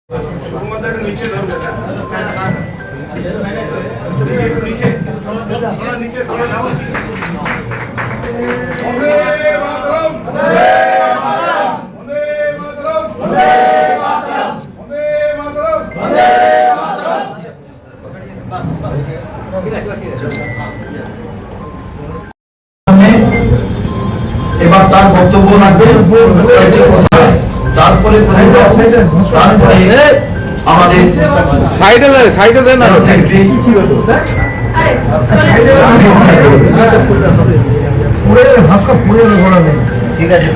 এবার তার বক্তব্য রাখবে, তারপরে আমাদের সাইডে দেন না ঠিক আছে।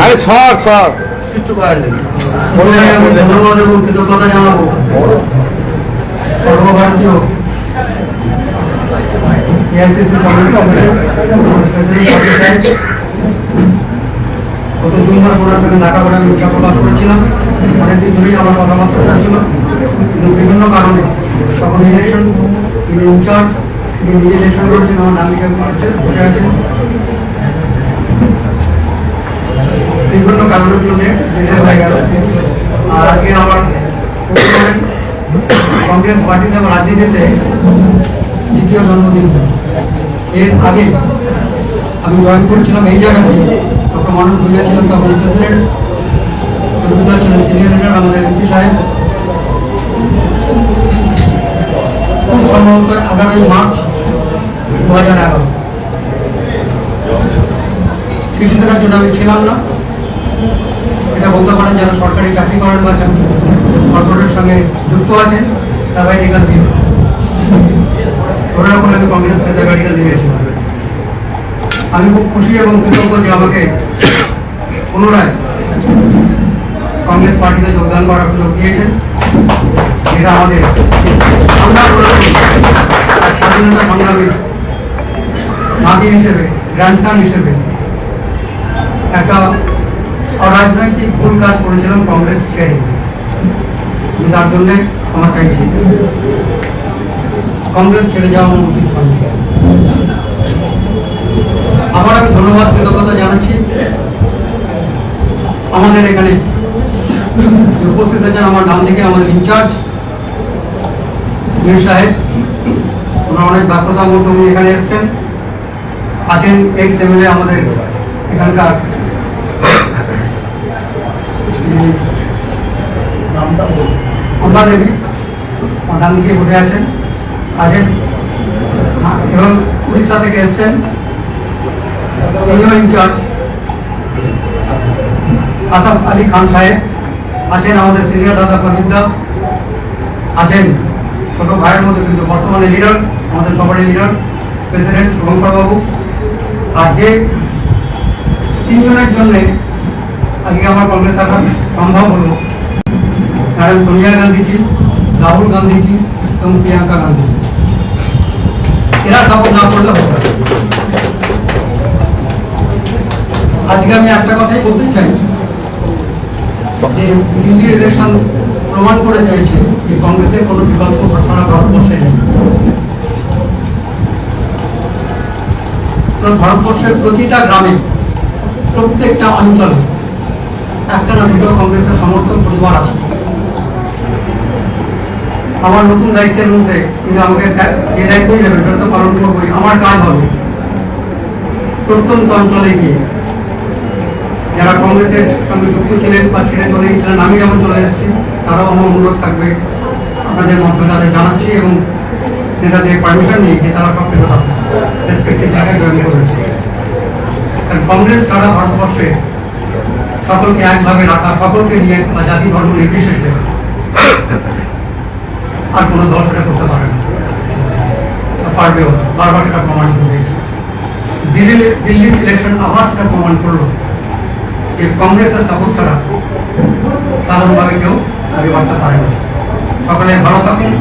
আরে সর ধন্যবাদ এবং কৃতজ্ঞতা জানাবো সর্বভারতীয় গত 2 মাস ওনার সঙ্গে দেখা করে আমি ইচ্ছা প্রকাশ করেছিলাম। অনেকদিন ধরেই আমার কথাবার্তা ছিল, কিন্তু বিভিন্ন কারণে তখন ইলেকশন, তিনি ইনচার্জ, তিনি নিজে ইলেকশন করেছেন, আমার নামিকা বসে আছেন, বিভিন্ন কারণের জন্য হয়ে গেল। আর আজকে আমার কংগ্রেস পার্টিতে আমার রাজনীতিতে দ্বিতীয় জন্মদিন। এর আগে আমি জয়েন করেছিলাম এই জায়গাতে, ডক্টর মানুষ ভুলিয়া ছিলেন তখন প্রেসিডেন্ট, ছিলেন সিনিয়র লিডার আমাদের এমপি সাহেব। খুব সম্ভবত 11ই মার্চ 2011। কিছুদিনের জন্য আমি ছিলাম না, এটা বলতে পারেন যারা সরকারি চাকরি করেন বা কর্পোরেটের সঙ্গে যুক্ত আছেন সাবাইটিক্যাল দিন ধরে রাখুন আমি কংগ্রেস সাবাইটিক্যাল দিয়েছিলাম। আমি খুব খুশি এবং কৃতজ্ঞ যে আমাকে পুনরায় কংগ্রেস পার্টিতে যোগদান করার সুযোগ দিয়েছেন। এটা আমাদের স্বাধীনতা সংগ্রামী নাতি হিসেবে, গ্র্যান্ডসন হিসেবে একটা অরাজনৈতিক ভুল কাজ করেছিলাম কংগ্রেস ছেড়ে, তার জন্য আমার চাইছি কংগ্রেস ছেড়ে যাওয়া আমার উচিত হয়নি। আবার আমি ধন্যবাদ কৃতজ্ঞতা জানাচ্ছি আমাদের এখানে উপস্থিত আছেন আমার ডান দিকে আমাদের ইনচার্জ মীর সাহেব, ওনার অনেক ব্যস্ততার মধ্যে উনি এখানে এসছেন। আছেন এক্স এমএলএ আমাদের এখানকার অম্বা দেবী, ডান দিকে বসে আছেন। আছেন এবং উড়িষ্যা থেকে এসছেন ইনচার্জ আসাফ আলী খান সাহেব। আছেন আমাদের সিনিয়র দাদা প্রদীপ দা, আছেন ছোট ভাইয়ের মধ্যে কিন্তু বর্তমানে লিডার, আমাদের সবারই লিডার প্রেসিডেন্ট শুভঙ্কর বাবু। আর যে 3 জনের জন্য আজকে আমার কংগ্রেস আসা সম্ভব হল, ম্যাডাম সোনিয়া গান্ধীজি, রাহুল গান্ধীজি এবং প্রিয়াঙ্কা গান্ধী। এরা সাপোর্ট না করলে হতো। আজকে আমি একটা কথাই বলতে চাই যে দিল্লি ইলেকশন প্রমাণ করে দিয়েছে যে কংগ্রেসের কোনো বিকল্প ঘটনা ভারতবর্ষে নেই। ভারতবর্ষের প্রতিটা গ্রামে, প্রত্যেকটা অঞ্চলে একটা না দুটো কংগ্রেসের সমর্থক পরিবার আছে। আমার নতুন দায়িত্বের মধ্যে কিন্তু আমাকে যে দায়িত্বই নেবে সেটা তো পালন করবোই। আমার কাজ হবে প্রত্যন্ত অঞ্চলে গিয়ে যারা কংগ্রেসের সঙ্গে যুক্ত ছিলেন বা ছিলেন চলে গেছিলেন, আমি যেমন চলে এসেছি, তারাও আমার অনুরোধ থাকবে আপনাদের মধ্যে তাদের জানাচ্ছি এবং নেতাদের পারমিশন নিয়ে যে তারা সব কিছু রেসপেক্টিভ জায়গায় জয়েন করেছে। কারণ কংগ্রেস ছাড়া ভারতবর্ষে সকলকে একভাবে রাখা, সকলকে নিয়ে বা জাতি ধর্ম নির্বিশেষে আর কোনো দল সেটা করতে পারে না, পারবেও। বারবার সেটা প্রমাণ করে দিল্লির ইলেকশন আবার সেটা প্রমাণ করলো যে কংগ্রেসের সাপোর্ট ছাড়া সাধারণভাবে কেউ আগে বাড়তে পারে না। সকলে ভালো থাকুন।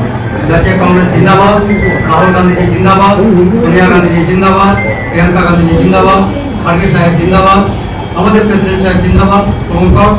জাতীয় কংগ্রেস জিন্দাবাদ, রাহুল গান্ধীজি জিন্দাবাদ, সোনিয়া গান্ধীজি জিন্দাবাদ, প্রিয়াঙ্কা গান্ধীজি জিন্দাবাদ, খার্গে সাহেব জিন্দাবাদ, আমাদের প্রেসিডেন্ট সাহেব জিন্দাবাদ, শুভঙ্কর